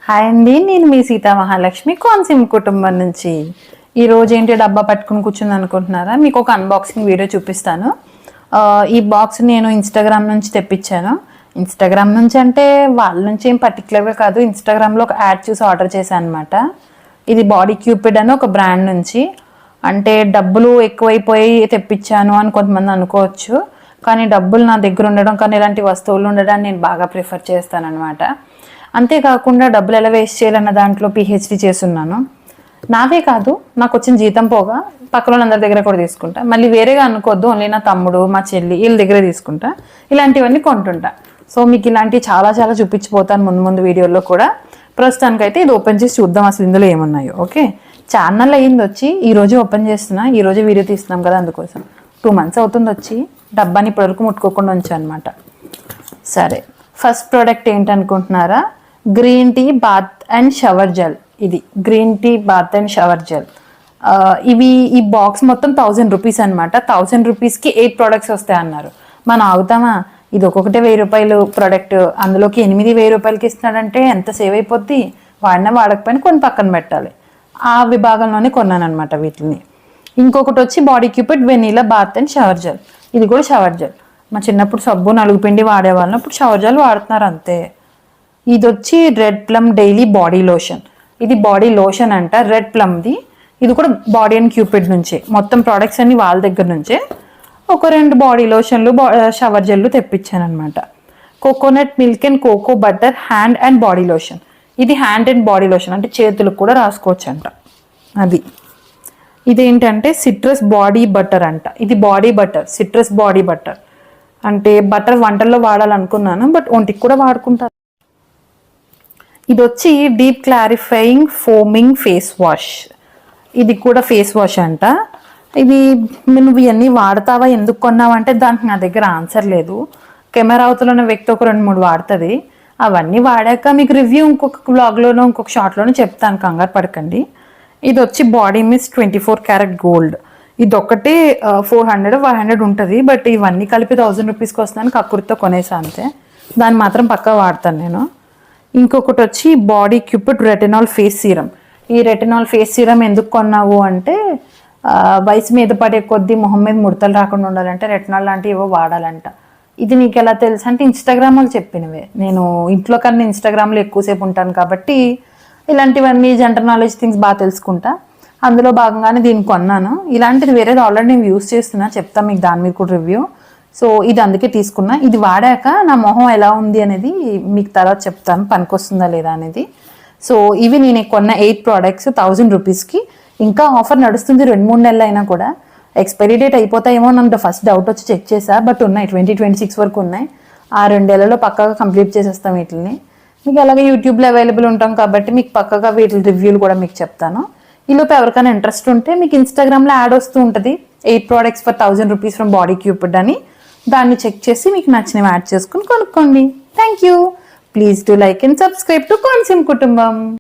Hi అండి, నేను మీ సీతా మహాలక్ష్మి కోనసీమ కుటుంబం నుంచి. ఈరోజు ఏంటి డబ్బా పట్టుకుని కూర్చుంది అనుకుంటున్నారా? మీకు ఒక అన్బాక్సింగ్ వీడియో చూపిస్తాను. ఈ బాక్స్ నేను ఇన్స్టాగ్రామ్ నుంచి తెప్పించాను. ఇన్స్టాగ్రామ్ నుంచి అంటే వాళ్ళ నుంచి ఏం పర్టికులర్గా కాదు, ఇన్స్టాగ్రామ్లో ఒక యాడ్ చూసి ఆర్డర్ చేశాను అనమాట. ఇది బాడీ క్యూపిడ్ అని ఒక బ్రాండ్ నుంచి. అంటే డబ్బులు ఎక్కువైపోయి తెప్పించాను అని కొంతమంది అనుకోవచ్చు, కానీ డబ్బులు నా దగ్గర ఉండడం, కానీ ఇలాంటి వస్తువులు ఉండడాన్ని నేను బాగా ప్రిఫర్ చేస్తాను అనమాట. అంతేకాకుండా డబ్బులు ఎలా వేస్ట్ చేయాలన్న దాంట్లో పిహెచ్డి చేస్తున్నాను. నావే కాదు, నాకు వచ్చిన జీతం పోగా పక్కన అందరి దగ్గర కూడా తీసుకుంటా. మళ్ళీ వేరేగా అనుకోవద్దు, ఓన్లీ నా తమ్ముడు మా చెల్లి వీళ్ళ దగ్గర తీసుకుంటా. ఇలాంటివన్నీ కొంటుంటా. సో మీకు ఇలాంటివి చాలా చాలా చూపించిపోతాను ముందు ముందు వీడియోలో కూడా. ప్రస్తుతానికైతే ఇది ఓపెన్ చేసి చూద్దాం అసలు ఇందులో ఏమున్నాయో. ఓకే, ఛానల్ అయ్యింది వచ్చి ఈరోజు ఓపెన్ చేస్తున్నా, ఈరోజు వీడియో తీస్తున్నాం కదా, అందుకోసం 2 months అవుతుంది వచ్చి. డబ్బాని ఇప్పటివరకు ముట్టుకోకుండా ఉంచాను అనమాట. సరే, ఫస్ట్ ప్రోడక్ట్ ఏంటనుకుంటున్నారా? Green tea bath and shower gel. ఇది green tea bath and shower gel. ఈ బాక్స్ మొత్తం 1000 రూపీస్ అనమాట. 1000 రూపీస్కి 8 products వస్తాయి అన్నారు. మనం ఆగుతామా? ఇది ఒక్కొక్కటే 1000 రూపాయలు ప్రోడక్ట్, అందులోకి 8 1000 రూపాయలకి ఇస్తున్నాడంటే ఎంత సేవ్ అయిపోద్ది. వాడినా వాడకపోయినా కొన్ని పక్కన పెట్టాలి. ఆ విభాగంలోనే కొన్నాను అనమాట వీటిని. ఇంకొకటి వచ్చి body cupid vanilla bath and shower gel. ఇది కూడా షవర్ జెల్. మా చిన్నప్పుడు సబ్బు నలుగు పిండి వాడేవాళ్ళం, ఇప్పుడు షవర్ జెల్ వాడుతున్నారు అంతే. ఇది వచ్చి red plum daily body lotion. ఇది బాడీ లోషన్ అంట, రెడ్ ప్లమ్ది. ఇది కూడా బాడీ అండ్ క్యూపిడ్ నుంచే. మొత్తం ప్రోడక్ట్స్ అన్ని వాళ్ళ దగ్గర నుంచే. ఒక 2 బాడీ లోషన్లు షవర్ జెల్లు తెప్పించాను అనమాట. Coconut milk and cocoa butter hand and body lotion. ఇది హ్యాండ్ అండ్ బాడీ లోషన్, అంటే చేతులకు కూడా రాసుకోవచ్చు అంట. అది ఇదేంటంటే సిట్రస్ బాడీ బటర్ అంట. ఇది body butter, citrus body butter. అంటే బటర్ వంటల్లో వాడాలనుకున్నాను, బట్ ఒంటికి కూడా వాడుకుంటాను. ఇది వచ్చి deep clarifying foaming face wash. ఇది కూడా ఫేస్ వాష్ అంట. ఇది నువ్వు ఇవన్నీ వాడతావా, ఎందుకు కొన్నావంటే దానికి నా దగ్గర ఆన్సర్ లేదు. కెమెరా అవతల ఉన్న వ్యక్తి ఒక 2-3 వాడుతుంది. అవన్నీ వాడాక మీకు రివ్యూ ఇంకొక వ్లాగ్లోనో ఇంకొక షార్ట్లోనో చెప్తాను, కంగారు పడకండి. ఇది వచ్చి బాడీ మిస్ట్ 24 karat గోల్డ్. ఇది ఒక్కటే 400-500 ఉంటుంది, బట్ ఇవన్నీ కలిపి 1000 రూపీస్కి వస్తుందని కక్కుర్తితో కొనేసా అంతే. దాన్ని మాత్రం పక్కా వాడతాను నేను. ఇంకొకటి వచ్చి body Cupid retinol face serum. ఈ రెటినాల్ ఫేస్ సీరం ఎందుకు కొన్నావు అంటే, వయసు మీద పడే కొద్దీ మొహం మీద ముడతలు రాకుండా ఉండాలంటే రెటినాల్ లాంటివి ఏవో వాడాలంట. ఇది నీకు ఎలా తెలుసు అంటే ఇన్స్టాగ్రామ్ వాళ్ళు చెప్పినవే. నేను ఇంట్లో కన్నా ఇన్స్టాగ్రామ్లో ఎక్కువసేపు ఉంటాను కాబట్టి ఇలాంటివన్నీ జనరల్ నాలెడ్జ్ థింగ్స్ బాగా తెలుసుకుంటా. అందులో భాగంగానే దీన్ని కొన్నాను. ఇలాంటిది వేరేది ఆల్రెడీ నేను యూస్ చేస్తున్నా, చెప్తాను మీకు దాని మీద కూడా రివ్యూ. సో ఇది అందుకే తీసుకున్నా. ఇది వాడాక నా మొహం ఎలా ఉంది అనేది మీకు తర్వాత చెప్తాను, పనికొస్తుందా లేదా అనేది. సో ఇవి నేను కొన్న 8 products 1000 రూపీస్కి. ఇంకా ఆఫర్ నడుస్తుంది 2-3 నెలలు అయినా కూడా. ఎక్స్పైరీ డేట్ అయిపోతాయేమో నన్ను ఫస్ట్ డౌట్ వచ్చి చెక్ చేసా, బట్ ఉన్నాయి 2026 వరకు ఉన్నాయి. ఆ 2 నెలల్లో పక్కాగా కంప్లీట్ చేసేస్తాం వీటిని. మీకు అలాగే యూట్యూబ్లో అవైలబుల్ ఉంటాం కాబట్టి మీకు పక్కగా వీటి రివ్యూలు కూడా మీకు చెప్తాను. ఈలోపు ఎవరికైనా ఇంట్రెస్ట్ ఉంటే మీకు ఇన్స్టాగ్రామ్లో యాడ్ వస్తూ ఉంటుంది, 8 products for 1000 rupees from body Cupid అని. దాన్ని చెక్ చేసి మీకు నచ్చినవి యాడ్ చేసుకుని కొనుక్కోండి. Thank you. Please to like and subscribe to Konaseema కుటుంబం.